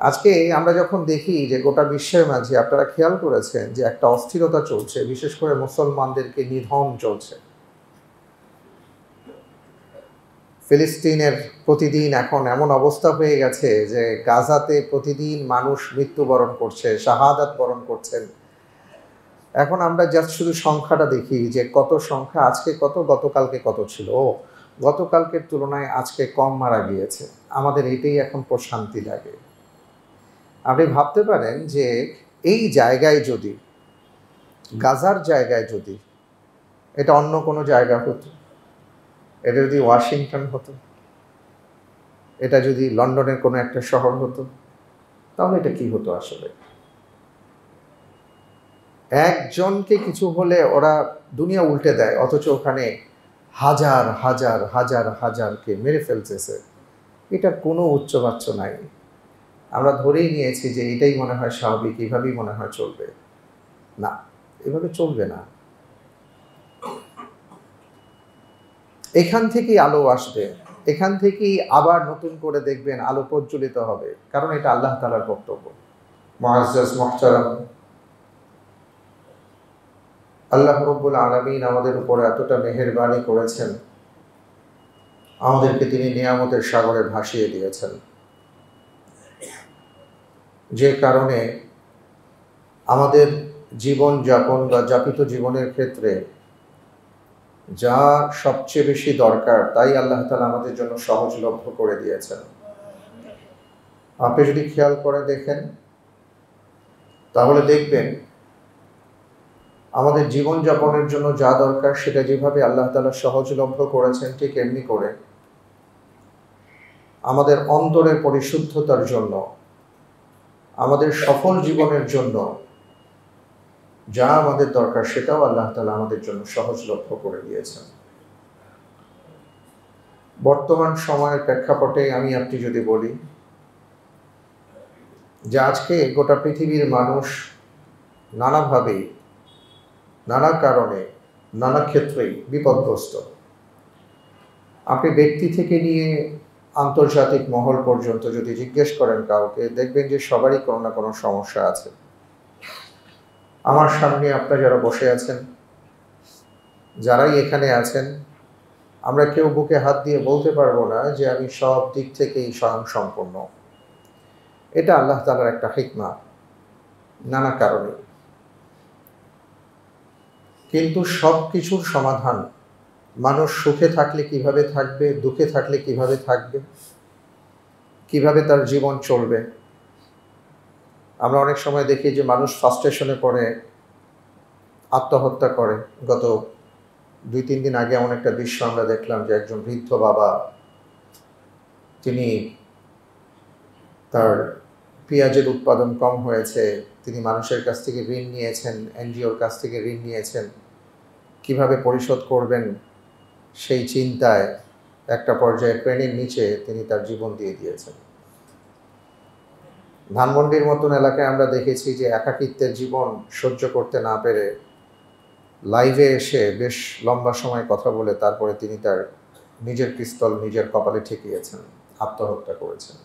আজকে আমরা যখন দেখি যে গোটা বিশ্বের মাঝে আপনারা খেয়াল করেছেন যে একটা অস্থিরতা চলছে, বিশেষ করে মুসলমানদেরকে নিধন চলছে। ফিলিস্তিনের প্রতিদিন এখন এমন অবস্থা হয়ে গেছে যে গাজাতে প্রতিদিন মানুষ মৃত্যুবরণ করছে, শাহাদাত বরণ করছেন। এখন আমরা জাস্ট শুধু সংখ্যাটা দেখি যে কত সংখ্যা, আজকে কত, গতকালকে কত ছিল। গতকালকের তুলনায় আজকে কম মারা গিয়েছে। আমাদের এটাই এখন প্রশান্তি লাগে। আপনি ভাবতে পারেন যে এই জায়গায় যদি, গাজার জায়গায় যদি এটা অন্য কোনো জায়গা হতো, এটা যদি ওয়াশিংটন হতো, এটা যদি লন্ডনের কোনো একটা শহর হতো, তাহলে এটা কি হতো আসলে? একজনকে কিছু হলে ওরা দুনিয়া উল্টে দেয়, অথচ ওখানে হাজার হাজার হাজার হাজারকে মেরে ফেলতেছে। এটার কোনো উচ্চবাচ্য নাই। আমরা ধরেই নিয়েছি যে এটাই মনে হয় স্বাভাবিক, এইভাবেই মনে হয় চলবে। না, এভাবে চলবে না। এখান থেকেই আলো আসবে, এখান থেকেই আবার নতুন করে দেখবেন আলো প্রজ্বলিত হবে, কারণ এটা আল্লাহ তাআলার বক্তব্য। মুআজ্জাজ মুহতারাম, আল্লাহ রাব্বুল আলামিন আমাদের উপরে এতটা মেহেরবানি করেছেন, আমাদেরকে তিনি নিয়ামতের সাগরে ভাসিয়ে দিয়েছেন, যে কারণে আমাদের জীবন যাপন বা যাপিত জীবনের ক্ষেত্রে যা সবচেয়ে বেশি দরকার তাই আল্লাহ তাআলা আমাদের জন্য সহজলভ্য করে দিয়েছেন। আপনি যদি খেয়াল করে দেখেন তাহলে দেখবেন আমাদের জীবন যাপনের জন্য যা দরকার সেটা যেভাবে আল্লাহ তাআলা সহজলভ্য করেছেন, ঠিক এমনি করে আমাদের অন্তরের পরিশুদ্ধতার জন্য, আমাদের সফল জীবনের জন্য যা আমাদের দরকার সেটাও আল্লাহ তাআলা আমাদের জন্য সহজলভ্য করে দিয়েছেন। বর্তমান সময়ের প্রেক্ষাপটে আমি আপনি যদি বলি যে আজকে গোটা পৃথিবীর মানুষ নানাভাবেই, নানা কারণে, নানা ক্ষেত্রেই বিপদগ্রস্ত। আপনি ব্যক্তি থেকে নিয়ে আন্তর্জাতিক মহল পর্যন্ত যদি জিজ্ঞেস করেন কাউকে, দেখবেন যে সবারই কোনো না কোনো সমস্যা আছে। আমার সামনে আপনারা যারা বসে আছেন, যারাই এখানে আছেন, আমরা কেউ বুকে হাত দিয়ে বলতে পারবো না যে আমি সব দিক থেকেই স্বয়ংসম্পূর্ণ। এটা আল্লাহ তাআলার একটা হিকমা, নানা কারণে। কিন্তু সব কিছুর সমাধান, মানুষ সুখে থাকলে কিভাবে থাকবে, দুঃখে থাকলে কিভাবে থাকবে, কিভাবে তার জীবন চলবে। আমরা অনেক সময় দেখি যে মানুষ ফ্রাস্ট্রেশনে পড়ে আত্মহত্যা করে। গত 2-3 দিন আগে এমন একটা দৃশ্য আমরা দেখলাম যে একজন বৃদ্ধ বাবা, তিনি তার পেঁয়াজের উৎপাদন কম হয়েছে, তিনি মানুষের কাছ থেকে ঋণ নিয়েছেন, এনজিওর কাছ থেকে ঋণ নিয়েছেন, কিভাবে পরিশোধ করবেন সেই চিন্তায় একটা পর্যায়ে ট্রেনের নিচে তিনি তার জীবন দিয়ে দিয়েছেন। ধানমন্ডির মতন এলাকায় আমরা দেখেছি যে একাকিত্বের জীবন সহ্য করতে না পেরে লাইভে এসে বেশ লম্বা সময় কথা বলে তারপরে তিনি তার নিজের পিস্তল নিজের কপালে ঠেকিয়েছেন, আত্মহত্যা করেছেন।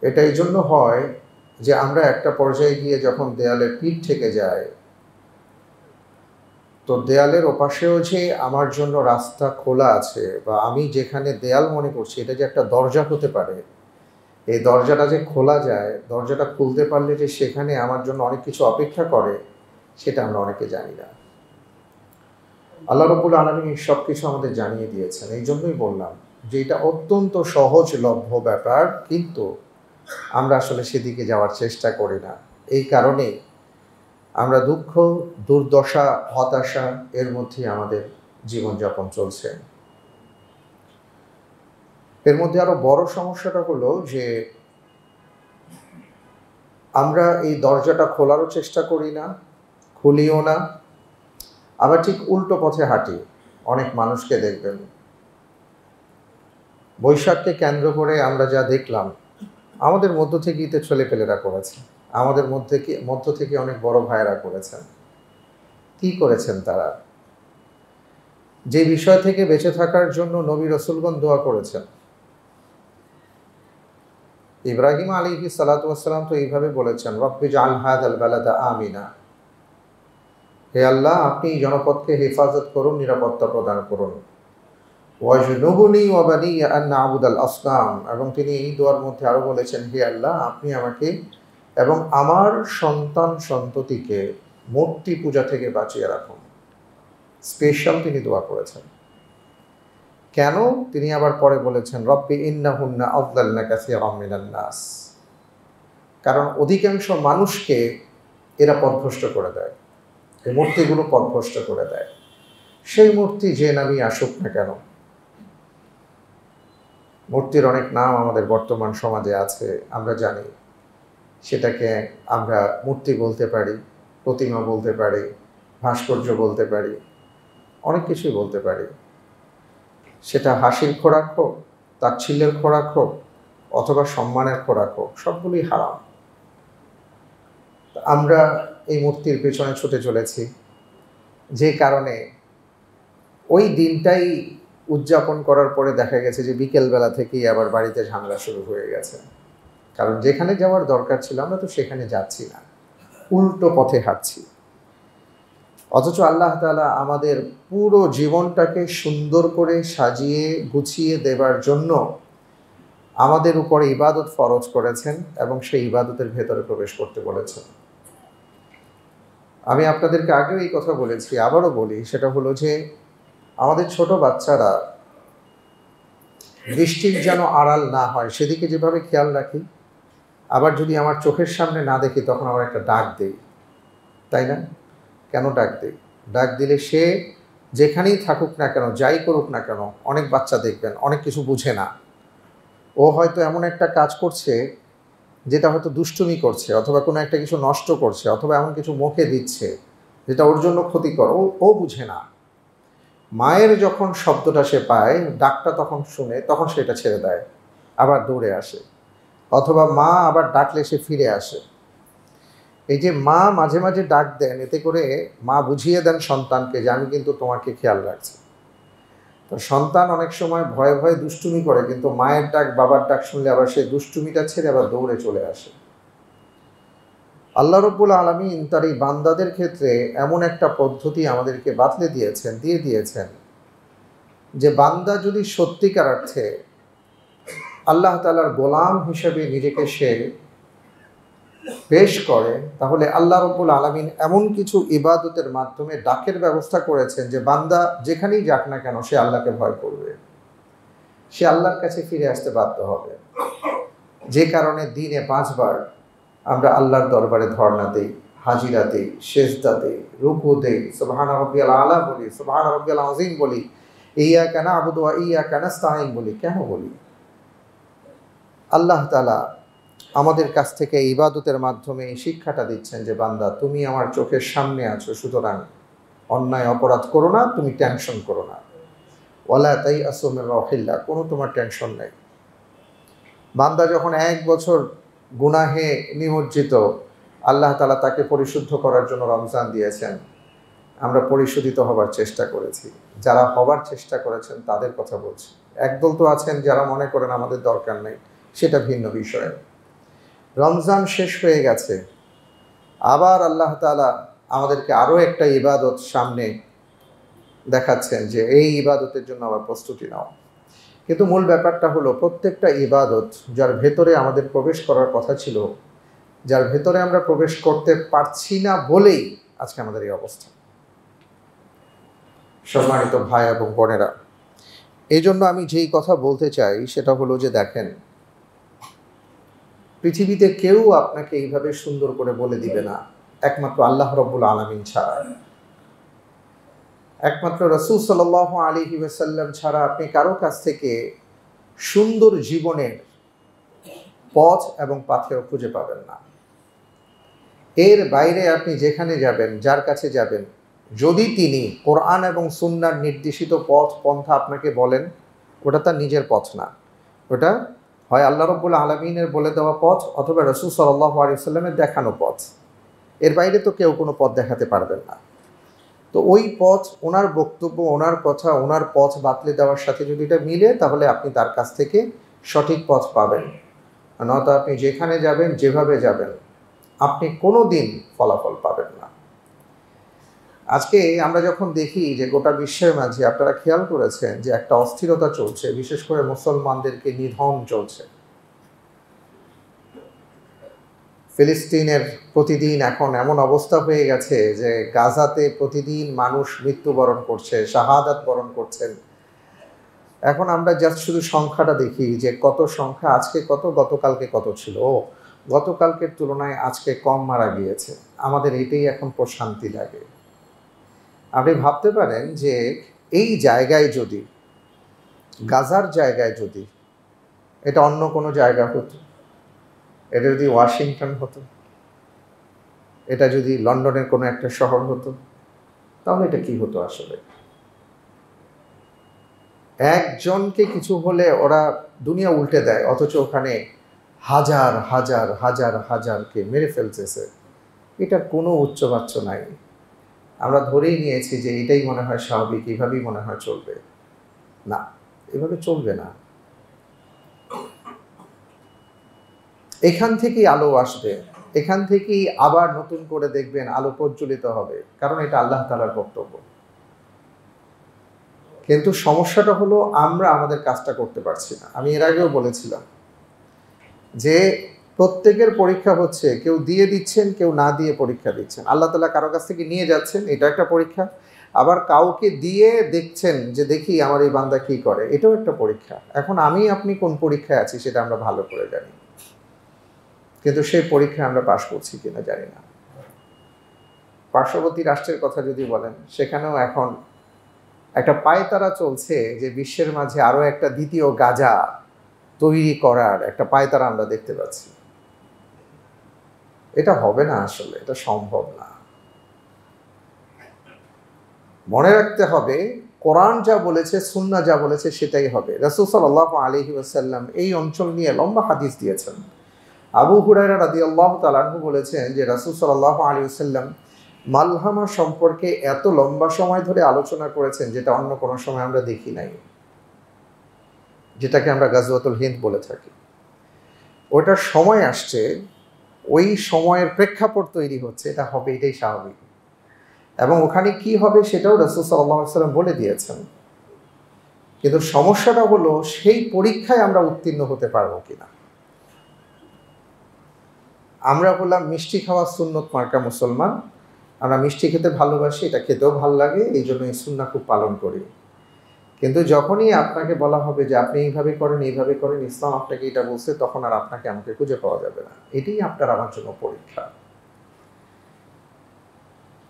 এটা এই জন্য হয় যে আমরা একটা পর্যায়ে গিয়ে যখন দেয়ালের পিঠ ঠেকে যায়, তো দেয়ালের ওপাশেও যে আমার জন্য রাস্তা খোলা আছে, বা আমি যেখানে দেয়াল মনে করছি এটা যে একটা দরজা হতে পারে, এই দরজাটা যে খোলা যায়, দরজাটা খুলতে পারলে যে সেখানে আমার জন্য অনেক কিছু অপেক্ষা করে, সেটা আমরা অনেকে জানি না। আল্লাহ রাব্বুল আলামিন এই সব কিছু আমাদের জানিয়ে দিয়েছেন। এই জন্যই বললাম যে এটা অত্যন্ত সহজলভ্য ব্যাপার, কিন্তু আমরা আসলে সেদিকে যাওয়ার চেষ্টা করি না। এই কারণেই আমরা দুঃখ, দুর্দশা, হতাশা এর মধ্যে আমাদের জীবনযাপন চলছে। এর মধ্যে আরো বড় সমস্যাটা হলো যে আমরা এই দরজাটা খোলারও চেষ্টা করি না, খুলিও না, আবার ঠিক উল্টো পথে হাঁটি। অনেক মানুষকে দেখবেন, বৈশাখকে কেন্দ্র করে আমরা যা দেখলাম, আমাদের মধ্য থেকেই তো ছেলেপেলেরা করেছে, আমাদের মধ্য থেকে অনেক বড় ভাইয়েরা করেছেন। কি করেছেন তারা? যে বিষয় থেকে বেঁচে থাকার জন্য নবী রাসূলগণ দোয়া করেছেন, ইব্রাহিম আলাইহিস সালাতু ওয়াসসালাম তো এইভাবে বলেছেন, রব্বি জাআল হাযাল বালাদা আমিনা, হে আল্লাহ আপনি জনপদকে হেফাজত করুন, নিরাপত্তা প্রদান করুন। ওয়াজনুবনি ওয়া বানিয়া আন না'বুদাল আসনাম, এবং তিনি এই দোয়ার মধ্যে আরও বলেছেন, হে আল্লাহ আপনি আমাকে এবং আমার সন্তান সন্ততিকে মূর্তি পূজা থেকে বাঁচিয়ে রাখুন। স্পেশাল তিনি দোয়া করেছেন। কেন? তিনি আবার পরে বলেছেন, রব্বি ইন্নাহুন্না আযলালনা কাসীরাম মিনান নাস, কারণ অধিকাংশ মানুষকে এরা পথভ্রষ্ট করে দেয়, এই মূর্তিগুলো পথভ্রষ্ট করে দেয়। সেই মূর্তি যে নামই আসুক না কেন, মূর্তির অনেক নাম আমাদের বর্তমান সমাজে আছে, আমরা জানি। সেটাকে আমরা মূর্তি বলতে পারি, প্রতিমা বলতে পারি, ভাস্কর্য বলতে পারি, অনেক কিছুই বলতে পারি। সেটা হাসির খোরাক হোক, তাচ্ছিল্যের খোরাক হোক, অথবা সম্মানের খোরাক হোক, সবগুলোই হারাম। আমরা এই মূর্তির পেছনে ছুটে চলেছি, যে কারণে ওই দিনটাই উদযাপন করার পরে দেখা গেছে যে বিকেলবেলা থেকেই আবার বাড়িতে ঝামেলা শুরু হয়ে গেছে। কারণ যেখানে যাওয়ার দরকার ছিল আমরা তো সেখানে যাচ্ছি না, উল্টো পথে হাঁটছি। অথচ আল্লাহ তাআলা আমাদের পুরো জীবনটাকে সুন্দর করে সাজিয়ে গুছিয়ে দেবার জন্য আমাদের উপরে ইবাদত ফরজ করেছেন এবং সেই ইবাদতের ভেতরে প্রবেশ করতে বলেছেন। আমি আপনাদেরকে আগেও এই কথা বলেছি, আবারও বলি, সেটা হলো যে আমাদের ছোট বাচ্চারা দৃষ্টির যেন আড়াল না হয় সেদিকে যেভাবে খেয়াল রাখি, আবার যদি আমার চোখের সামনে না দেখি তখন আবার একটা ডাক দেই, তাই না? কেন ডাক দেই? ডাক দিলে সে যেখানেই থাকুক না কেন, যাই করুক না কেন, অনেক বাচ্চা দেখবেন অনেক কিছু বুঝে না, ও হয়তো এমন একটা কাজ করছে যেটা হয়তো দুষ্টুমি করছে, অথবা কোনো একটা কিছু নষ্ট করছে, অথবা এমন কিছু মুখে দিচ্ছে যেটা ওর জন্য ক্ষতিকর, ও বুঝে না। মায়ের যখন শব্দটা সে পায়, ডাকটা তখন শুনে, তখন সেটা ছেড়ে দেয়, আবার দৌড়ে আসে, অথবা মা আবার ডাকলে সে ফিরে আসে। এই যে মা মাঝে মাঝে ডাক দেন, এতে করে মা বুঝিয়ে দেন সন্তানকে যে আমি কিন্তু তোমাকে খেয়াল রাখছি। তো সন্তান অনেক সময় ভয়ে ভয়ে দুষ্টুমি করে, কিন্তু মায়ের ডাক বাবার ডাক শুনলে আবার সেই দুষ্টুমিটা ছেড়ে আবার দৌড়ে চলে আসে। আল্লাহ রাব্বুল আলামিন তার এই বান্দাদের ক্ষেত্রে এমন একটা পদ্ধতি আমাদেরকে বাতলে দিয়ে দিয়েছেন যে বান্দা যদি সত্যিকার অর্থে আল্লাহ তাআলার গোলাম হিসেবে নিজেকে সে পেশ করে, তাহলে আল্লাহ রাব্বুল আলামিন এমন কিছু ইবাদতের মাধ্যমে ডাকের ব্যবস্থা করেছেন যে বান্দা যেখানেই যাক না কেন সে আল্লাহকে ভয় করবে, সে আল্লাহর কাছে ফিরে আসতে বাধ্য হবে। যে কারণে দিনে 5 বার আমরা আল্লাহর দরবারে ধর্ণা দেই, হাজিরা দেই, সেজদা দেই, রুকু দেই, সুবহান রাব্বিয়াল আলা বলি, সুবহান রাব্বিয়াল আযীম বলি, ইয়্যাকা না'বুদু ওয়া ইয়্যাকা নাস্তাঈন বলি। কেন বলি? আল্লাহ তাআলা আমাদের কাছ থেকে ইবাদতের মাধ্যমে এই শিক্ষাটা দিচ্ছেন যে বান্দা তুমি আমার চোখের সামনে আছো, সুতরাং অন্যায় অপরাধ করো না, তুমি টেনশন করো না। ওয়ালা তাইআসু মির রাউহিল্লাহ, কোনো তোমার টেনশন নেই। বান্দা যখন 1 বছর গুনাহে নিমজ্জিত, আল্লাহ তাআলা তাকে পরিশুদ্ধ করার জন্য রমজান দিয়েছেন। আমরা পরিশোধিত হবার চেষ্টা করেছি। যারা হবার চেষ্টা করেছেন তাদের কথা বলছি। একদল তো আছেন যারা মনে করেন আমাদের দরকার নেই, সেটা ভিন্ন বিষয়। রমজান শেষ হয়ে গেছে, আবার আল্লাহ তাআলা আমাদেরকে আরও একটা ইবাদত সামনে দেখাচ্ছেন যে এই ইবাদতের জন্য আবার প্রস্তুতি নাও। কিন্তু মূল ব্যাপারটা হলো প্রত্যেকটা ইবাদত যার ভেতরে আমাদের প্রবেশ করার কথা ছিল, যার ভেতরে আমরা প্রবেশ করতে পারছি না বলেই আজকে আমাদের এই অবস্থা। সম্মানিত ভাই এবং বোনেরা, এই জন্য আমি যেই কথা বলতে চাই সেটা হলো যে দেখেন, পৃথিবীতে কেউ আপনাকে এইভাবে সুন্দর করে বলে দিবে না, একমাত্র আল্লাহ রাব্বুল আলামিন ছাড়া, একমাত্র রাসূল সাল্লাল্লাহু আলাইহি ওয়াসাল্লাম ছাড়া আপনি কারো কাছ থেকে সুন্দর জীবনের পথ এবং পাথেয় খুঁজে পাবেন না। এর বাইরে আপনি যেখানে যাবেন, যার কাছে যাবেন, যদি তিনি কোরআন এবং সুন্নাহর নির্দেশিত পথ পন্থা আপনাকে বলেন, ওটা তার নিজের পথ না, ওটা হয় আল্লাহ রাব্বুল আলামিনের বলে দেওয়া পথ অথবা রাসূল সাল্লাল্লাহু আলাইহি ওয়াসাল্লামের দেখানো পথ। এর বাইরে তো কেউ কোনো পথ দেখাতে পারবেন না। তো ওই পথ, ওনার বক্তব্য, ওনার কথা, ওনার পথ বাতলে দেওয়ার সাথে যদি এটা মিলে, তাহলে আপনি তার কাছ থেকে সঠিক পথ পাবেন। নয়তো আপনি যেখানে যাবেন, যেভাবে যাবেন, আপনি কোনো দিন ফলাফল পাবেন না। আজকে আমরা যখন দেখি যে গোটা বিশ্বের মাঝে আপনারা খেয়াল করেছেন যে একটা অস্থিরতা চলছে, বিশেষ করে মুসলমানদেরকে নিধন চলছে। ফিলিস্তিনের প্রতিদিন এখন এমন অবস্থা হয়ে গেছে যে গাজাতে প্রতিদিন মানুষ মৃত্যুবরণ করছে, শাহাদাত বরণ করছেন। এখন আমরা জাস্ট শুধু সংখ্যাটা দেখি যে কত সংখ্যা, আজকে কত, গতকালকে কত ছিল। গতকালকের তুলনায় আজকে কম মারা গিয়েছে। আমাদের এটাই এখন প্রশান্তি লাগে। আপনি ভাবতে পারেন যে এই জায়গায় যদি, গাজার জায়গায় যদি এটা অন্য কোনো জায়গা হতো, এটা যদি ওয়াশিংটন হতো, এটা যদি লন্ডনের কোনো একটা শহর হতো, তাহলে এটা কি হতো আসলে? একজনকে কিছু হলে ওরা দুনিয়া উল্টে দেয়, অথচ ওখানে হাজার হাজার হাজার হাজারকে মেরে ফেলতেছে। এটার কোনো উচ্চবাচ্য নাই। আমরা ধরেই নিয়েছি যে এটাই মনে হয় স্বাভাবিক, এইভাবেই মনে হয় চলবে। না, এভাবে চলবে না। এখান থেকেই আলো আসবে, এখান থেকেই আবার নতুন করে দেখবেন আলো প্রজ্বলিত হবে, কারণ এটা আল্লাহ তাআলার বক্তব্য। কিন্তু সমস্যাটা হলো আমরা আমাদের কাজটা করতে পারছি না। আমি এর আগেও বলেছিলাম যে প্রত্যেকের পরীক্ষা হচ্ছে, কেউ দিয়ে দিচ্ছেন, কেউ না দিয়ে পরীক্ষা দিচ্ছেন। আল্লাহ তাআলা কারো কাছ থেকে নিয়ে যাচ্ছেন, এটা একটা পরীক্ষা। আবার কাউকে দিয়ে দেখছেন যে দেখি আমার এই বান্দা কি করে, এটাও একটা পরীক্ষা। এখন আমি আপনি কোন পরীক্ষায় আছি সেটা আমরা ভালো করে জানি, কিন্তু সেই পরীক্ষায় আমরা পাশ করছি কিনা জানি না। পার্শ্ববর্তী রাষ্ট্রের কথা যদি বলেন, সেখানেও এখন একটা পায়তারা চলছে যে বিশ্বের মাঝে আরও একটা দ্বিতীয় গাজা তৈরি করার একটা পায়তারা আমরা দেখতে পাচ্ছি। এটা হবে না, আসলে এটা সম্ভব না। মনে রাখতে হবে, কোরআন যা বলেছে, সুন্নাহ যা বলেছে সেটাই হবে। রাসূল সাল্লাল্লাহু আলাইহি ওয়াসাল্লাম এই অঞ্চল নিয়ে লম্বা হাদিস দিয়েছেন। আবু হুরায়রা রাদিয়াল্লাহু তাআলা আনহু বলেছেন যে রাসূল সাল্লাল্লাহু আলাইহি ওয়াসাল্লাম মালহামা সম্পর্কে এত লম্বা সময় ধরে আলোচনা করেছেন যেটা অন্য কোনো সময় আমরা দেখি নাই, যেটাকে আমরা গাজওয়াতুল হিন্দ বলে থাকি। ওটার সময় আসছে, ওই সময়ের প্রেক্ষাপট তৈরি হচ্ছে, এটা হবে, এটাই স্বাভাবিক। এবং ওখানে কি হবে সেটাও রাসূল সাল্লাল্লাহু আলাইহি ওয়াসাল্লাম বলে দিয়েছেন। কিন্তু সমস্যাটা হলো সেই পরীক্ষায় আমরা উত্তীর্ণ হতে পারবো কিনা। আমরা বললাম মিষ্টি খাওয়া সুন্নত মার্কা মুসলমান, আমরা মিষ্টি খেতে ভালোবাসি, এটা খেতেও ভালো লাগে, এই জন্য এই সুন্নাহ খুব পালন করি। কিন্তু যখনই আপনাকে বলা হবে যে আপনি এইভাবে করেন, এইভাবে করেন, ইসলাম আপনাকে এটা বলছে, তখন আর আপনাকে আমাকে খুঁজে পাওয়া যাবে না। এটাই আপনার আমার জন্য পরীক্ষা।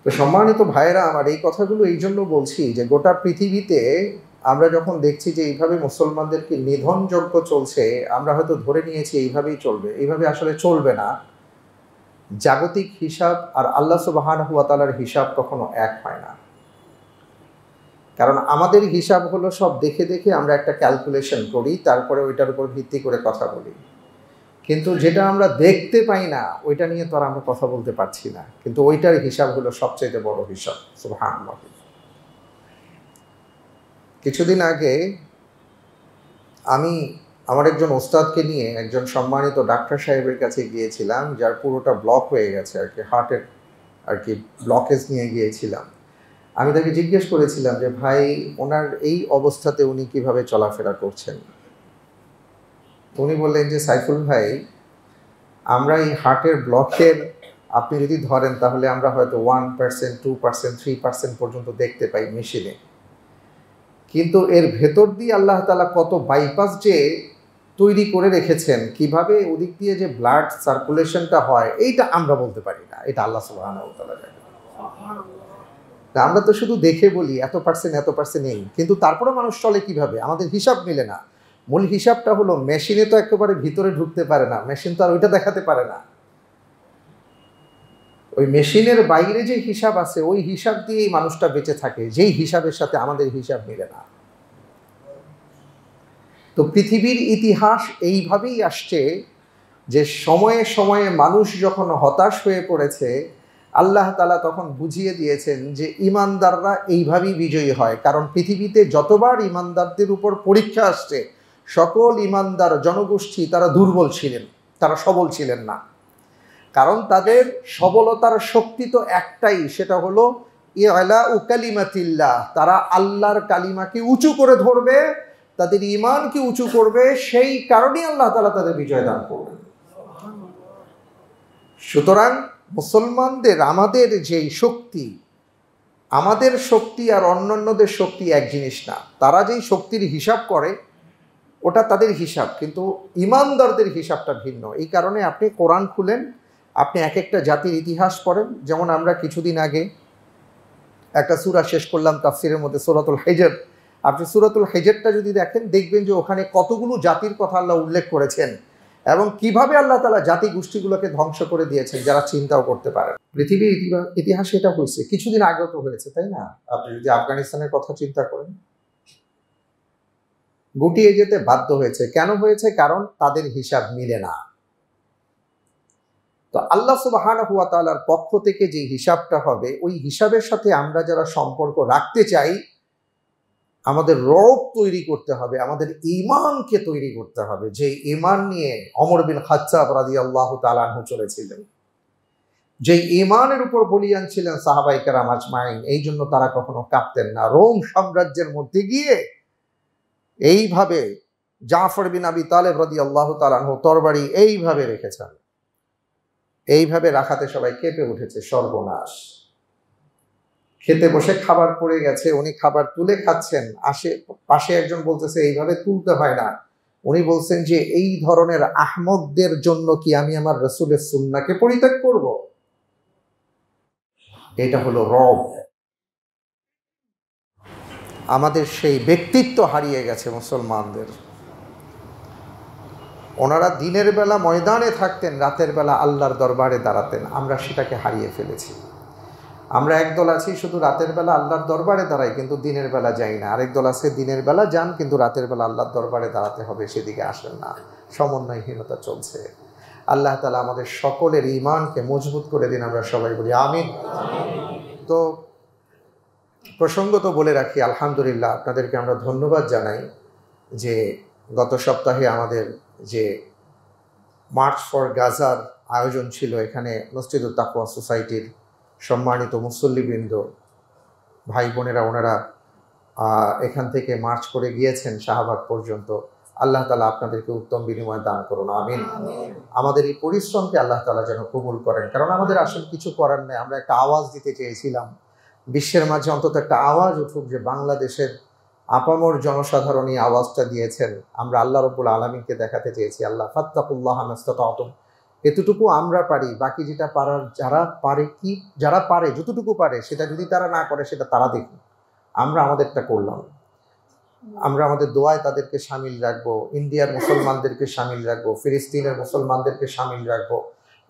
তো সম্মানিত ভাইয়েরা আমার, এই কথাগুলো এই জন্য বলছি যে গোটা পৃথিবীতে আমরা যখন দেখছি যে এইভাবে মুসলমানদেরকে নিধনযজ্ঞ চলছে, আমরা হয়তো ধরে নিয়েছি এইভাবেই চলবে। এইভাবে আসলে চলবে না। জাগতিক হিসাব আর আল্লাহ সুবহানাহু ওয়া তাআলার হিসাব কখনো এক হয় না। কারণ আমাদের হিসাব হলো সব দেখে দেখে আমরা একটা ক্যালকুলেশন করি, তারপরে ওইটার উপর ভিত্তি করে কথা বলি। কিন্তু যেটা আমরা দেখতে পাই না, ওইটা নিয়ে তো আর আমরা কথা বলতে পারছি না। কিন্তু ওইটার হিসাব হলো সবচেয়ে বড় হিসাব। সুবহানাল্লাহ। কিছুদিন আগে আমি আমার একজন ওস্তাদকে নিয়ে একজন সম্মানিত ডাক্তার সাহেবের কাছে গিয়েছিলাম, যার পুরোটা ব্লক হয়ে গেছে আর কি, হার্টের আর কি ব্লকেজ নিয়ে গিয়েছিলাম। আমি তাকে জিজ্ঞেস করেছিলাম যে ভাই, ওনার এই অবস্থাতে উনি কিভাবে চলাফেরা করছেন। উনি বললেন যে সাইফুল ভাই, আমরা এই হার্টের ব্লকের আপনি যদি ধরেন তাহলে আমরা হয়তো 1%, 2%, 3% পর্যন্ত দেখতে পাই মেশিনে, কিন্তু এর ভেতর দিয়ে আল্লাহ তাআলা কত বাইপাস যে তৈরি করে রেখেছেন, কিভাবে ওদিক দিয়ে যে ব্লাড সার্কুলেশনটা হয়, এইটা আমরা বলতে পারি না, এটা আল্লাহ সুবহানাহু ওয়া তাআলা জানেন। আমরা তো শুধু দেখে বলি এত পার্সেন্ট নেই, কিন্তু তারপরে মানুষ চলে কিভাবে, আমাদের হিসাব মিলে না। মূল হিসাবটা হলো মেশিনে তো একেবারে ভিতরে ঢুকতে পারে না, মেশিন তো আর ওইটা দেখাতে পারে না। ওই মেশিনের বাইরে যে হিসাব আছে, ওই হিসাব দিয়েই মানুষটা বেঁচে থাকে, যেই হিসাবের সাথে আমাদের হিসাব মিলে না। তো পৃথিবীর ইতিহাস এইভাবেই আসছে যে সময়ে সময়ে মানুষ যখন হতাশ হয়ে পড়েছে, আল্লাহ তাআলা তখন বুঝিয়ে দিয়েছেন যে ঈমানদাররা এইভাবেই বিজয়ী হয়। কারণ পৃথিবীতে যতবার ঈমানদারদের উপর পরীক্ষা আসছে, সকল ঈমানদার জনগোষ্ঠী তারা দুর্বল ছিলেন। তারা সবল ছিলেন না, কারণ তাদের সবলতার শক্তি তো একটাই, সেটা হলো ইলাউ কালিমাতিল্লাহ। তারা আল্লাহর কালিমাকে উঁচু করে ধরবে, তাদের ঈমানকে উঁচু করবে, সেই কারণেই আল্লাহ তাআলা তাদের বিজয় দান করবেন। সুতরাং মুসলমানদের আমাদের যেই শক্তি, আমাদের শক্তি আর অন্যান্যদের শক্তি এক জিনিস না। তারা যেই শক্তির হিসাব করে ওটা তাদের হিসাব, কিন্তু ঈমানদারদের হিসাবটা ভিন্ন। এই কারণে আপনি কোরআন খুলেন, আপনি এক একটা জাতির ইতিহাস পড়েন। যেমন আমরা কিছুদিন আগে একটা সূরা শেষ করলাম তাফসীরের মধ্যে, সূরাতুল হিজর। আপনি সূরাতুল হিজরটা যদি দেখেন, দেখবেন যে ওখানে কতগুলো জাতির কথা আল্লাহ উল্লেখ করেছেন এবং কিভাবে আল্লাহ তাআলা জাতি গোষ্ঠীগুলোকে ধ্বংস করে দিয়েছেন যারা চিন্তাও করতে পারে। পৃথিবীর ইতিহাসে এটা হয়েছে, কিছুদিন আগেও তো হয়েছে, তাই না? আপনি যদি আফগানিস্তানের কথা চিন্তা করেন, গুটিয়ে যেতে বাধ্য হয়েছে। কেন হয়েছে? কারণ তাদের হিসাব মিলে না। তো আল্লাহ সুবহানাহু ওয়া তাআলার পক্ষ থেকে যে হিসাবটা হবে, ওই হিসাবের সাথে আমরা যারা সম্পর্ক রাখতে চাই, আমাদের রব তৈরি করতে হবে, আমাদের ঈমানকে তৈরি করতে হবে, যে ঈমান নিয়ে ওমর বিন খাত্তাব রাদিয়াল্লাহু তাআলা আনহু চলেছিলেন, যে ঈমানের উপর বলিয়ান ছিলেন সাহাবায়ে কেরাম আজমাইন। এই জন্য তারা কখনো কাঁপতেন না। রোম সাম্রাজ্যের মধ্যে গিয়ে এইভাবে জাফর বিন আবি তালেব রাদিয়াল্লাহু তাআলা আনহু তরবারি এইভাবে রেখেছেন, এইভাবে রাখাতে সবাই কেঁপে উঠেছে, সর্বনাশ। খেতে বসে খাবার পড়ে গেছে, উনি খাবার তুলে খাচ্ছেন, পাশে একজন বলতেছে এইভাবে তুলতে হয় না। উনি বলছেন যে এই ধরনের আহমকদের জন্য কি আমি আমার রাসূলের সুন্নাহকে পরিত্যাগ করব? এটা হলো রব। আমাদের সেই ব্যক্তিত্ব হারিয়ে গেছে মুসলমানদের। ওনারা দিনের বেলা ময়দানে থাকতেন, রাতের বেলা আল্লাহর দরবারে দাঁড়াতেন। আমরা সেটাকে হারিয়ে ফেলেছি। আমরা একদল আছি শুধু রাতের বেলা আল্লাহর দরবারে দাঁড়াই, কিন্তু দিনের বেলা যাই না। আরেক দল আছে দিনের বেলা যান, কিন্তু রাতের বেলা আল্লাহর দরবারে দাঁড়াতে হবে সেদিকে আসেন না। সমন্বয়হীনতা চলছে। আল্লাহ তাআলা আমাদের সকলের ঈমানকে মজবুত করে দিন, আমরা সবাই বলি আমিন। তো প্রসঙ্গত বলে রাখি, আলহামদুলিল্লাহ আপনাদেরকে আমরা ধন্যবাদ জানাই যে গত সপ্তাহে আমাদের যে মার্চ ফর গাজার আয়োজন ছিল, এখানে মসজিদুত তাকওয়া সোসাইটির সম্মানিত মুসল্লিবৃন্দ, ভাই বোনেরা, ওনারা এখান থেকে মার্চ করে গিয়েছেন শাহবাগ পর্যন্ত। আল্লাহ তাআলা আপনাদেরকে উত্তম বিনিময় দান করুন, আমিন। আমাদের এই পরিশ্রমকে আল্লাহ তাআলা যেন কবুল করেন, কারণ আমাদের আসলে কিছু করার নেই। আমরা একটা আওয়াজ দিতে চেয়েছিলাম, বিশ্বের মাঝে অন্তত একটা আওয়াজ উঠুক যে বাংলাদেশের আপামর জনসাধারণ এই আওয়াজটা দিয়েছেন। আমরা আল্লাহ রাব্বুল আলামিনকে দেখাতে চেয়েছি, আল্লাহ ফাত্তাকুল্লাহ মাস্তাতাতুম, এতটুকু আমরা পারি। বাকি যেটা পারার, যারা পারে যতটুকু পারে, সেটা যদি তারা না করে সেটা তারা দেখুন। আমরা আমাদেরটা করলাম। আমরা আমাদের দোয়ায় তাদেরকে শামিল রাখবো, ইন্ডিয়ার মুসলমানদেরকে শামিল রাখবো, ফিলিস্তিনের মুসলমানদেরকে শামিল রাখবো,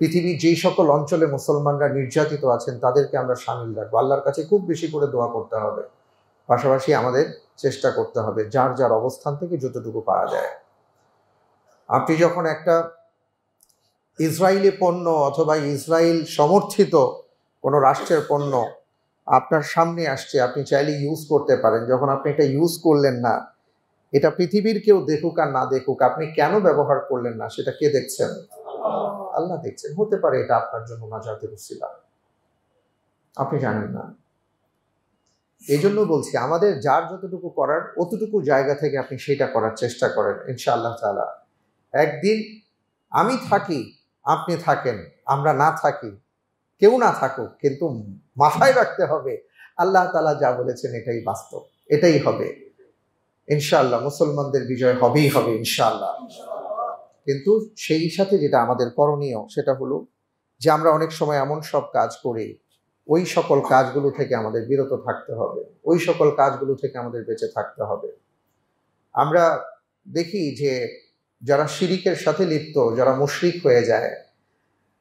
পৃথিবীর যেই সকল অঞ্চলে মুসলমানরা নির্যাতিত আছেন তাদেরকে আমরা শামিল রাখবো। আল্লাহর কাছে খুব বেশি করে দোয়া করতে হবে, পাশাপাশি আমাদের চেষ্টা করতে হবে যার যার অবস্থান থেকে যতটুকু পারা যায়। আপনি যখন একটা ইসরায়েলি পণ্য অথবা ইসরায়েল সমর্থিত কোনো রাষ্ট্রের পণ্য আপনার সামনে আসছে, আপনি চাইলে ইউজ করতে পারেন। যখন আপনি এটা ইউজ করলেন না, এটা পৃথিবীর কেউ দেখুক আর না দেখুক, আপনি কেন ব্যবহার করলেন না সেটা কে দেখছেন? আল্লাহ দেখছেন। হতে পারে এটা আপনার জন্য নাজাতের উসিলা, আপনি জানেন না। এই জন্য বলছি, আমাদের যার যতটুকু করার অতটুকু জায়গা থেকে আপনি সেটা করার চেষ্টা করেন। ইনশাআল্লাহ তাআলা একদিন আমি থাকি, আপনি থাকেন, আমরা না থাকি, কেউ না থাকুক, কিন্তু মাথায় রাখতে হবে আল্লাহ তাআলা যা বলেছেন এটাই বাস্তব, এটাই হবে। ইনশাআল্লাহ মুসলমানদের বিজয় হবেই হবে ইনশাআল্লাহ। কিন্তু সেই সাথে যেটা আমাদের করণীয় সেটা হলো যে আমরা অনেক সময় এমন সব কাজ করি, ওই সকল কাজগুলো থেকে আমাদের বিরত থাকতে হবে, ওই সকল কাজগুলো থেকে আমাদের বেঁচে থাকতে হবে। আমরা দেখি যে যারা শিরিকের সাথে লিপ্ত, যারা মুশরিক হয়ে যায়,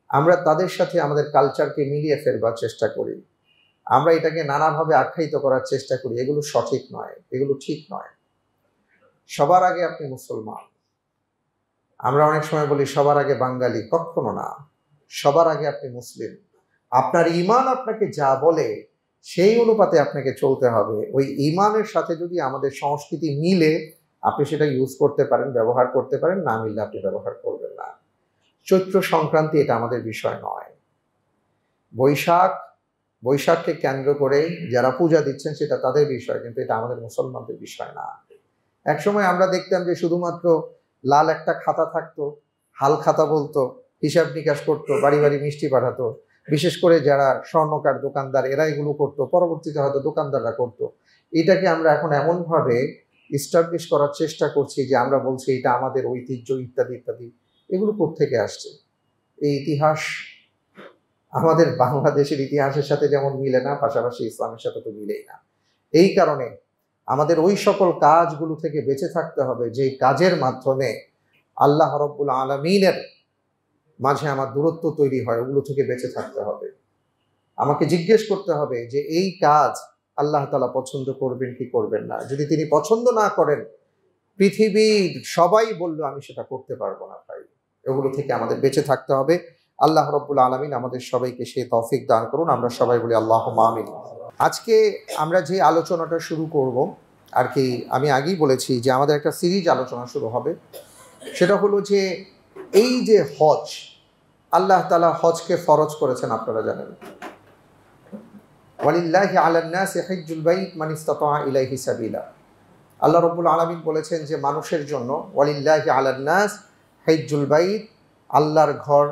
আমরা তাদের সাথে আমাদের কালচারকে মিলিয়ে ফেলবার চেষ্টা করি। আমরা এটাকে নানাভাবে আখ্যায়িত করার চেষ্টা করি। এগুলো সঠিক নয়, এগুলো ঠিক নয়। সবার আগে আপনি মুসলমান। আমরা অনেক সময় বলি সবার আগে বাঙালি, কখনো না। সবার আগে আপনি মুসলিম। আপনার ঈমান আপনাকে যা বলে সেই অনুপাতে আপনাকে চলতে হবে। ওই ঈমানের সাথে যদি আমাদের সংস্কৃতি মিলে, আপনি সেটা ইউজ করতে পারেন, ব্যবহার করতে পারেন, না মিললে আপনি ব্যবহার করবেন না। চৈত্র সংক্রান্তি এটা আমাদের বিষয় নয়। বৈশাখকে কেন্দ্র করে যারা পূজা দিচ্ছেন সেটা তাদের বিষয়, কিন্তু এটা আমাদের মুসলমানদের বিষয় না। একসময় আমরা দেখতাম যে শুধুমাত্র লাল একটা খাতা থাকতো, হাল খাতা বলতো, হিসাব নিকাশ করতো, বাড়ি বাড়ি মিষ্টি পাঠাতো। বিশেষ করে যারা স্বর্ণকার দোকানদার এরা এগুলো করতো, পরবর্তীতে হয়তো দোকানদাররা করতো। এটাকে আমরা এখন এমনভাবে ইস্টাবলিশ করার চেষ্টা করছি যে আমরা বলছি এটা আমাদের ঐতিহ্য ইত্যাদি ইত্যাদি। এগুলো কোত্থেকে আসছে? এই ইতিহাস আমাদের বাংলাদেশের ইতিহাসের সাথে যেমন মিলে না, পাশাপাশি ইসলামের সাথে তো মিলেই না। এই কারণে আমাদের ওই সকল কাজগুলো থেকে বেঁচে থাকতে হবে যেই কাজের মাধ্যমে আল্লাহ রাব্বুল আলামিনের মাঝে আমার দূরত্ব তৈরি হয়, ওগুলো থেকে বেঁচে থাকতে হবে। আমাকে জিজ্ঞেস করতে হবে যে এই কাজ আল্লাহ তাআলা পছন্দ করবেন কি করবেন না। যদি তিনি পছন্দ না করেন, পৃথিবীর সবাই বললো আমি সেটা করতে পারবো না ভাই, এগুলো থেকে আমাদের বেঁচে থাকতে হবে। আল্লাহ রাব্বুল আলামিন আমাদের সবাইকে সেই তৌফিক দান করুন। আমরা সবাই বলি আল্লাহুম্মা আমিন। আজকে আমরা যে আলোচনাটা শুরু করব, আর কি আমি আগেই বলেছি যে আমাদের একটা সিরিজ আলোচনা শুরু হবে। সেটা হলো যে এই যে হজ, আল্লাহ তাআলা হজকে ফরজ করেছেন, আপনারা জানেন। ওয়ালিল্লাহি আলান নাসি হিজ্জুল বাইত মান ইসতাতা ইলাইহি সাবিলা। আল্লাহ রাব্বুল আলামিন বলেছেন যে মানুষের জন্য, ওয়ালিল্লাহি আলান নাস হিজ্জুল বাইত, আল্লাহর ঘর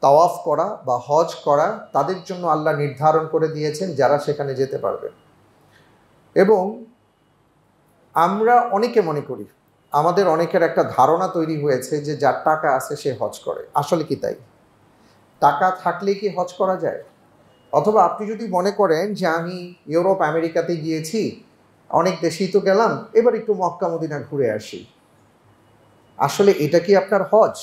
তাওয়াফ করা বা হজ করা তাদের জন্য আল্লাহ নির্ধারণ করে দিয়েছেন যারা সেখানে যেতে পারবে। এবং আমরা অনেকে মনে করি, আমাদের অনেকের একটা ধারণা তৈরি হয়েছে যে যার টাকা আছে সে হজ করে। আসলে কি তাই? টাকা থাকলে কি হজ করা যায়? অথবা আপনি যদি মনে করেন যে আমি ইউরোপ আমেরিকাতে গিয়েছি, অনেক দেশেই তো গেলাম, এবার একটু মক্কা মদিনা ঘুরে আসি, আসলে এটা কি আপনার হজ?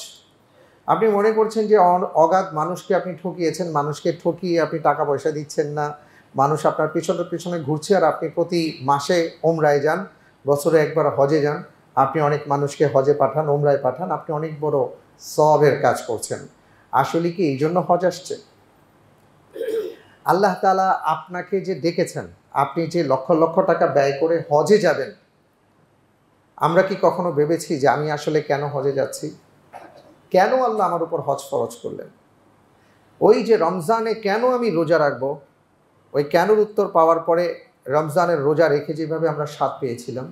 আপনি মনে করছেন যে অগাধ মানুষকে আপনি ঠকিয়েছেন, মানুষকে ঠকিয়ে আপনি টাকা পয়সা দিচ্ছেন না, মানুষ আপনার পিছনে ঘুরছে, আর আপনি প্রতি মাসে ওমরায় যান, বছরে একবার হজে যান, আপনি অনেক মানুষকে হজে পাঠান, ওমরায় পাঠান, আপনি অনেক বড় সওয়াবের কাজ করছেন। আসলে কি এই জন্য হজ আসছে? আল্লাহ তাআলা আপনাকে যে ডেকেছেন, আপনি যে লক্ষ লক্ষ টাকা ব্যয় করে হজে যাবেন, আমরা কি কখনো ভেবেছি যে আমি আসলে কেন হজে যাচ্ছি? কেন আল্লাহ আমার উপর হজ ফরজ করলেন? ওই যে রমজানে কেন আমি রোজা রাখবো, ওই কেনর উত্তর পাওয়ার পরে রমজানের রোজা রেখে যেভাবে আমরা স্বাদ পেয়েছিলাম,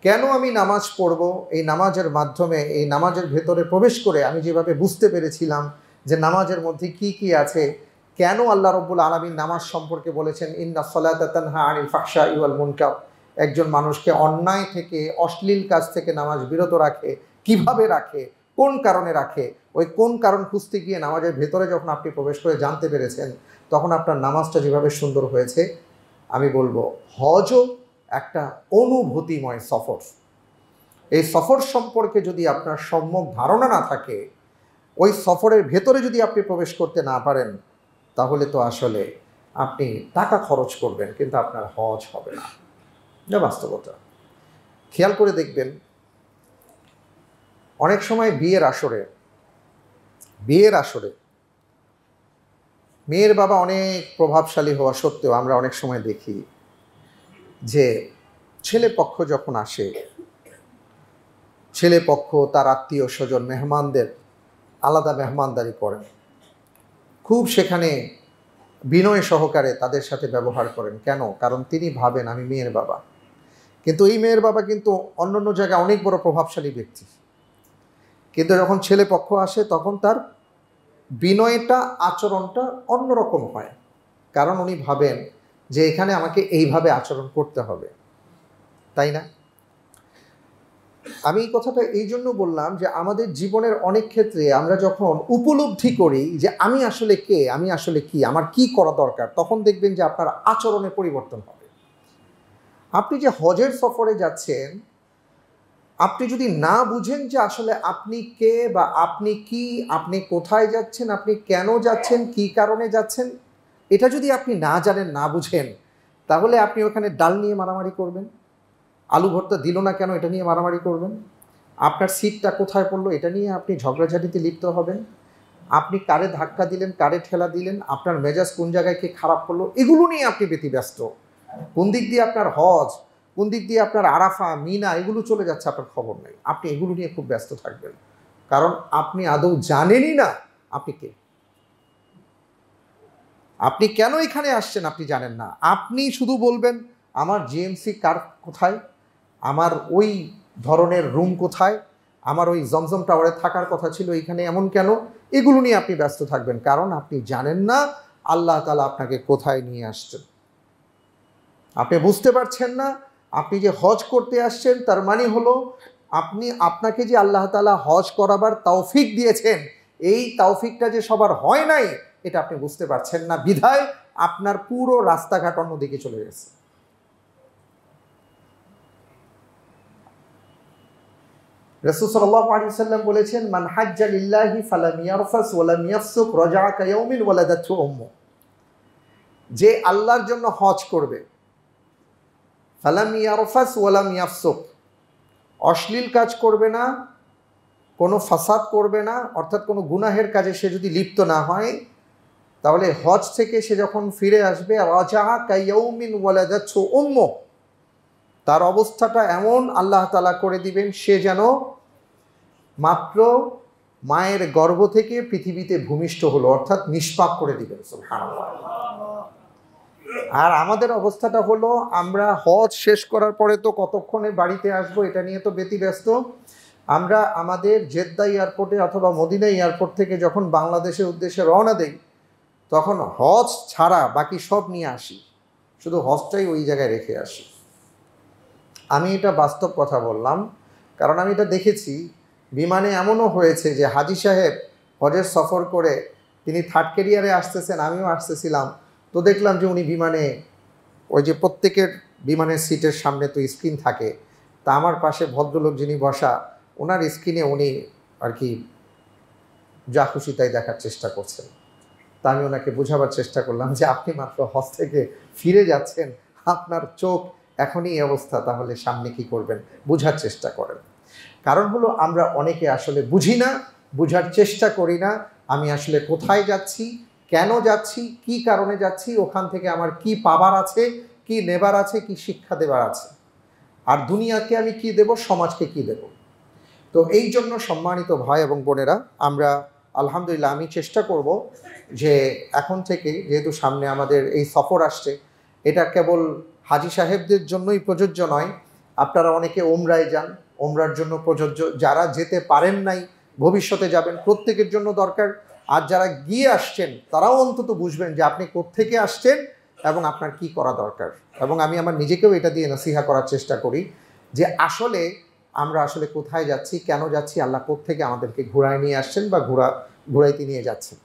কেন আমি নামাজ পড়ব, এই নামাজের মাধ্যমে, এই নামাজের ভেতরে প্রবেশ করে আমি যেভাবে বুঝতে পেরেছিলাম যে নামাজের মধ্যে কি কি আছে, কেন আল্লাহ রাব্বুল আলামিন নামাজ সম্পর্কে বলেছেন ইন্নাস সালাতা তানহা আনিল ফাহশাই ওয়াল মুনকার, একজন মানুষকে অন্যায় থেকে, অশ্লীল কাজ থেকে নামাজ বিরত রাখে। কিভাবে রাখে, কোন কারণে রাখে, ওই কোন কারণ খুঁজতে গিয়ে নামাজের ভেতরে যখন আপনি প্রবেশ করে জানতে পেরেছেন, তখন আপনার নামাজটা যেভাবে সুন্দর হয়েছে, আমি বলবো হজও একটা অনুভূতিময় সফর। এই সফর সম্পর্কে যদি আপনার সম্যক ধারণা না থাকে, ওই সফরের ভেতরে যদি আপনি প্রবেশ করতে না পারেন, তাহলে তো আসলে আপনি টাকা খরচ করবেন কিন্তু আপনার হজ হবে না। এটা বাস্তবতা। খেয়াল করে দেখবেন, অনেক সময় বিয়ের আসরে মেয়ের বাবা অনেক প্রভাবশালী হওয়া সত্ত্বেও আমরা অনেক সময় দেখি যে ছেলে পক্ষ যখন আসে, ছেলে পক্ষ তার আত্মীয় স্বজন মেহমানদের আলাদা মেহমানদারি করেন, খুব সেখানে বিনয় সহকারে তাদের সাথে ব্যবহার করেন। কেন? কারণ তিনি ভাবেন আমি মেয়ের বাবা। কিন্তু এই মেয়ের বাবা কিন্তু অন্য জায়গায় অনেক বড় প্রভাবশালী ব্যক্তি, কিন্তু যখন ছেলে পক্ষ আসে তখন তার বিনয়টা, আচরণটা অন্যরকম হয়, কারণ উনি ভাবেন যে এখানে আমাকে এইভাবে আচরণ করতে হবে, তাই না? আমি এই কথাটা এই জন্য বললাম যে আমাদের জীবনের অনেক ক্ষেত্রে আমরা যখন উপলব্ধি করি যে আমি আসলে কে, আমি আসলে কি, আমার কি করা দরকার, তখন দেখবেন যে আপনার আচরণে পরিবর্তন হবে। আপনি যে হজের সফরে যাচ্ছেন, আপনি যদি না বুঝেন যে আসলে আপনি কে বা আপনি কি, আপনি কোথায় যাচ্ছেন, আপনি কেন যাচ্ছেন, কি কারণে যাচ্ছেন, এটা যদি আপনি না জানেন, না বুঝেন, তাহলে আপনি ওখানে ডাল নিয়ে মারামারি করবেন, আলু ভর্তা দিল না কেন এটা নিয়ে মারামারি করবেন, আপনার সিটটা কোথায় পড়লো এটা নিয়ে আপনি ঝগড়াঝাটিতে লিপ্ত হবেন, আপনি কারে ধাক্কা দিলেন, কারে ঠেলা দিলেন, আপনার মেজাজ কোন জায়গায় কি খারাপ করলো, এগুলো নিয়ে আপনি ব্যতিব্যস্ত। কোন দিক দিয়ে আপনার হজ, কোন দিক দিয়ে আপনার আরাফা, মিনা, এগুলো চলে যাচ্ছে আপনার খবর নেই। আপনি এগুলো নিয়ে খুব ব্যস্ত থাকবেন, কারণ আপনি আদৌ জানেনই না আপনি কে, আপনি কেন এখানে আসছেন আপনি জানেন না। আপনি শুধু বলবেন আমার জিএমসি কার কোথায়, আমার ওই ধরনের রুম কোথায়, আমার ওই জমজম টাওয়ারে থাকার কথা ছিল, এখানে এমন কেন, এগুলো নিয়ে আপনি ব্যস্ত থাকবেন। কারণ আপনি জানেন না আল্লাহ তাআলা আপনাকে কোথায় নিয়ে আসছেন। আপনি বুঝতে পারছেন না আপনি যে হজ করতে আসছেন তার মানে হলো আপনাকে যে আল্লাহ তাআলা হজ করাবার তৌফিক দিয়েছেন, এই তৌফিকটা যে সবার হয় নাই এটা আপনি বুঝতে পারছেন না, বিধায় আপনার পুরো রাস্তাঘাট অন্যদিকে চলে গেছে। রাসূল সাল্লাল্লাহু আলাইহি ওয়াসাল্লাম বলেছেন, মান হাজ্জা লিল্লাহি ফালাম ইয়ারফাস ওয়া লাম ইয়াফসুক রাজা'a কায়াউমিন ওয়ালাদাতহু উম্মু। যে আল্লাহর জন্য হজ করবে, ফালাম ইয়ারফাস ওয়া লাম ইয়াফসুক, অশ্লীল কাজ করবে না, কোনো ফাসাদ করবে না, অর্থাৎ কোনো গুনাহের কাজে সে যদি লিপ্ত না হয়, তাহলে হজ থেকে সে যখন ফিরে আসবে রাজা'a কায়াউমিন ওয়ালাদাতহু উম্মু, তার অবস্থাটা এমন আল্লাহ তাআলা করে দিবেন সে যেন মাত্র মায়ের গর্ভ থেকে পৃথিবীতে ভূমিষ্ঠ হলো, অর্থাৎ নিষ্পাপ করে দিবেন। সুবহানাল্লাহ। আর আমাদের অবস্থাটা হলো আমরা হজ শেষ করার পরে তো কতক্ষণে বাড়িতে আসবো এটা নিয়ে তো ব্যতিব্যস্ত। আমরা আমাদের জেদ্দা এয়ারপোর্টে অথবা মদিনা এয়ারপোর্ট থেকে যখন বাংলাদেশের উদ্দেশ্যে রওনা দেই তখন হজ ছাড়া বাকি সব নিয়ে আসি, শুধু হজটাই ওই জায়গায় রেখে আসি। আমি এটা বাস্তব কথা বললাম, কারণ আমি এটা দেখেছি। বিমানে এমনও হয়েছে যে হাজী সাহেব হজের সফর করে তিনি থার্ড ক্যারিয়ারে আসতেছেন, আমিও আসতেছিলাম, তো দেখলাম যে উনি বিমানে ওই যে প্রত্যেকের বিমানের সিটের সামনে তো স্ক্রিন থাকে, তা আমার পাশে ভদ্রলোক যিনি বসা, ওনার স্ক্রিনে উনি আর কি যা খুশি তাই দেখার চেষ্টা করছেন। তা আমি ওনাকে বোঝাবার চেষ্টা করলাম যে আপনি মাত্র হজ থেকে ফিরে যাচ্ছেন, আপনার চোখ এখনই এই অবস্থা, তাহলে সামনে কি করবেন, বোঝার চেষ্টা করেন। কারণ হলো আমরা অনেকে আসলে বুঝি না, বোঝার চেষ্টা করি না আমি আসলে কোথায় যাচ্ছি, কেন যাচ্ছি, কি কারণে যাচ্ছি, ওখান থেকে আমার কি পাবার আছে, কি নেবার আছে, কি শিক্ষা দেবার আছে, আর দুনিয়াকে আমি কি দেব, সমাজকে কি দেব। তো এই জন্য সম্মানিত ভাই এবং বোনেরা, আমরা আলহামদুলিল্লাহ আমি চেষ্টা করব যে এখন থেকে, যেহেতু সামনে আমাদের এই সফর আসছে, এটা কেবল হাজী সাহেবদের জন্যই প্রযোজ্য নয়, আপনারা অনেকে ওমরায় যান, ওমরার জন্য প্রযোজ্য, যারা যেতে পারেন নাই ভবিষ্যতে যাবেন প্রত্যেকের জন্য দরকার। আর যারা গিয়ে আসছেন তারাও অন্তত বুঝবেন যে আপনি কোত্থেকে আসছেন এবং আপনার কি করা দরকার। এবং আমি আমার নিজেকেও এটা দিয়ে নসিহা করার চেষ্টা করি যে আসলে আমরা আসলে কোথায় যাচ্ছি, কেন যাচ্ছি, আল্লাহ কোত্থেকে আমাদেরকে ঘোরায় নিয়ে আসছেন বা ঘোরাইতে নিয়ে যাচ্ছেন,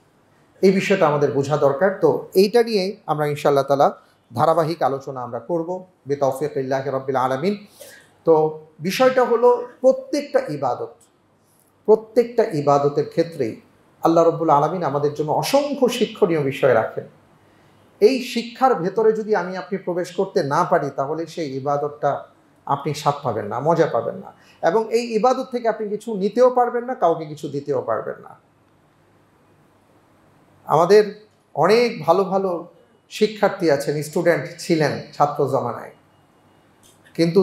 এই বিষয়টা আমাদের বোঝা দরকার। তো এইটা নিয়ে আমরা ইনশাআল্লাহ তাআলা ধারাবাহিক আলোচনা আমরা করব বিতৌফিকিল্লাহি রাব্বিল আলামিন। তো বিষয়টা হলো প্রত্যেকটা ইবাদতের ক্ষেত্রেই আল্লাহ রাব্বুল আলামিন আমাদের জন্য অসংখ্য শিক্ষণীয় বিষয় রাখেন। এই শিক্ষার ভেতরে যদি আমি আপনি প্রবেশ করতে না পারি তাহলে সেই ইবাদতটা আপনি স্বাদ পাবেন না, মজা পাবেন না, এবং এই ইবাদত থেকে আপনি কিছু নিতেও পারবেন না, কাউকে কিছু দিতেও পারবেন না। আমাদের অনেক ভালো ভালো শিক্ষার্থী আছেন, স্টুডেন্ট ছিলেন ছাত্র জমানায়, কিন্তু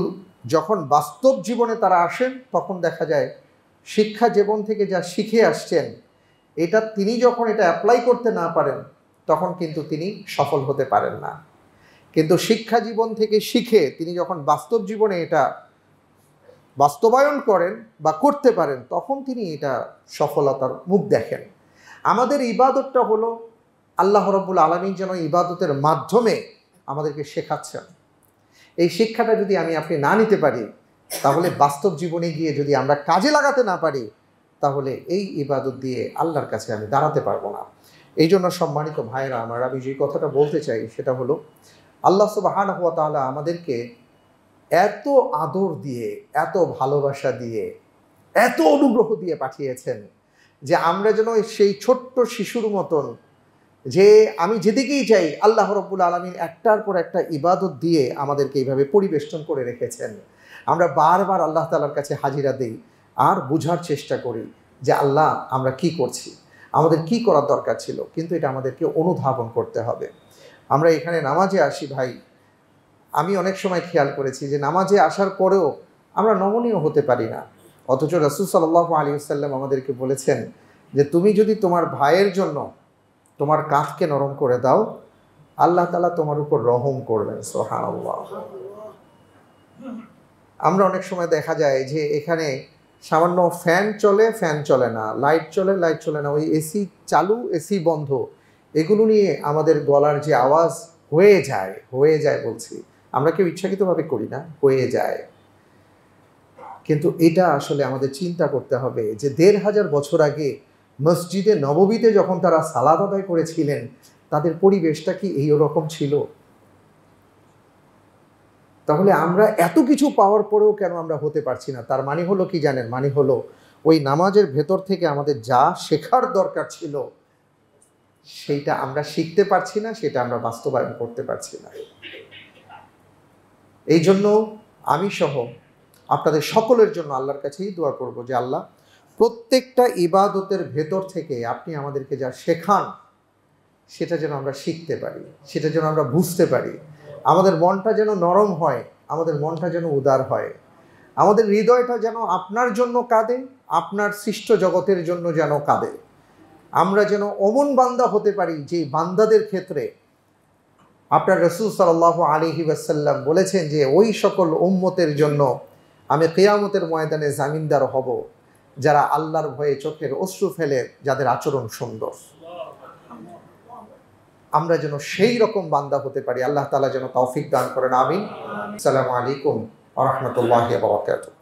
যখন বাস্তব জীবনে তারা আসেন তখন দেখা যায় শিক্ষা জীবন থেকে যা শিখে আসছেন এটা তিনি যখন এটা অ্যাপ্লাই করতে না পারেন তখন কিন্তু তিনি সফল হতে পারেন না। কিন্তু শিক্ষা জীবন থেকে শিখে তিনি যখন বাস্তব জীবনে এটা বাস্তবায়ন করেন বা করতে পারেন তখন তিনি এটা সফলতার মুখ দেখেন। আমাদের ইবাদতটা হলো আল্লাহ রাব্বুল আলামিন যেন ইবাদতের মাধ্যমে আমাদেরকে শেখাচ্ছেন। এই শিক্ষাটা যদি আমি আপনি না নিতে পারি তাহলে বাস্তব জীবনে গিয়ে যদি আমরা কাজে লাগাতে না পারি তাহলে এই ইবাদত দিয়ে আল্লাহর কাছে আমি দাঁড়াতে পারবো না। এই জন্য সম্মানিত ভাইরা আমার, আমি যে কথাটা বলতে চাই সেটা হলো আল্লাহ সুবহানাহু ওয়া তাআলা আমাদেরকে এত আদর দিয়ে, এত ভালোবাসা দিয়ে, এত অনুগ্রহ দিয়ে পাঠিয়েছেন যে আমরা যেন সেই ছোট্ট শিশুর মতন, যে আমি যেদিকেই যাই আল্লাহ রাব্বুল আলামিন একটার পর একটা ইবাদত দিয়ে আমাদেরকে এইভাবে পরিবেষ্টন করে রেখেছেন। আমরা বারবার আল্লাহ তাআলার কাছে হাজিরা দেই আর বোঝার চেষ্টা করি যে আল্লাহ আমরা কি করছি, আমাদের কি করার দরকার ছিল, কিন্তু এটা আমাদেরকে অনুধাবন করতে হবে। আমরা এখানে নামাজে আসি ভাই, আমি অনেক সময় খেয়াল করেছি যে নামাজে আসার পরেও আমরা নমনীয় হতে পারি না। অথচ রাসূল সাল্লাল্লাহু আলাইহি ওয়াসাল্লাম আমাদেরকে বলেছেন যে তুমি যদি তোমার ভাইয়ের জন্য তোমার কাঁধকে নরম করে দাও, আল্লাহ তাআলা তোমার উপর রহম করবেন। সুবহানাল্লাহ। আমরা অনেক সময় দেখা যায় যে এখানে সামান্য ফ্যান চলে না, লাইট চলে না, ওই এসি চালু এসি বন্ধ, এগুলো নিয়ে আমাদের গলার যে আওয়াজ হয়ে যায় বলছি, আমরা কেউ ইচ্ছাকৃতভাবে করি না, হয়ে যায়। কিন্তু এটা আসলে আমাদের চিন্তা করতে হবে যে ১৫০০ বছর আগে মসজিদে নববীতে যখন তারা সালাত আদায় করেছিলেন, তাদের পরিবেশটা কি এই রকম ছিল? তাহলে আমরা এত কিছু পাওয়ার পরেও কেন আমরা হতে পারছি না? তার মানে হলো কি জানেন? মানে হলো ওই নামাজের ভেতর থেকে আমাদের যা শেখার দরকার ছিল সেইটা আমরা শিখতে পারছি না, সেটা আমরা বাস্তবায়ন করতে পারছি না। এই জন্য আমি সহ আপনাদের সকলের জন্য আল্লাহর কাছেই দোয়া করব যে আল্লাহ, প্রত্যেকটা ইবাদতের ভেতর থেকে আপনি আমাদেরকে যা শেখান সেটা যেন আমরা শিখতে পারি, সেটা যেন আমরা বুঝতে পারি। আমাদের মনটা যেন নরম হয়, আমাদের মনটা যেন উদার হয়, আমাদের হৃদয়টা যেন আপনার জন্য কাঁদে, আপনার সৃষ্ট জগতের জন্য যেন কাঁদে। আমরা যেন অমন বান্দা হতে পারি যে বান্দাদের ক্ষেত্রে আপনার রাসূল সাল্লাল্লাহু আলাইহি ওয়াসাল্লাম বলেছেন যে ওই সকল উম্মতের জন্য আমি কিয়ামতের ময়দানে জামিনদার হব যারা আল্লাহর ভয়ে চোখের অশ্রু ফেলে, যাদের আচরণ সুন্দর। আমরা যেন সেই রকম বান্দা হতে পারি। আল্লাহ তাআলা যেন তৌফিক দান করেন। আমিন। আসসালামু আলাইকুম ওয়া রাহমাতুল্লাহি ওয়া বারাকাতুহু।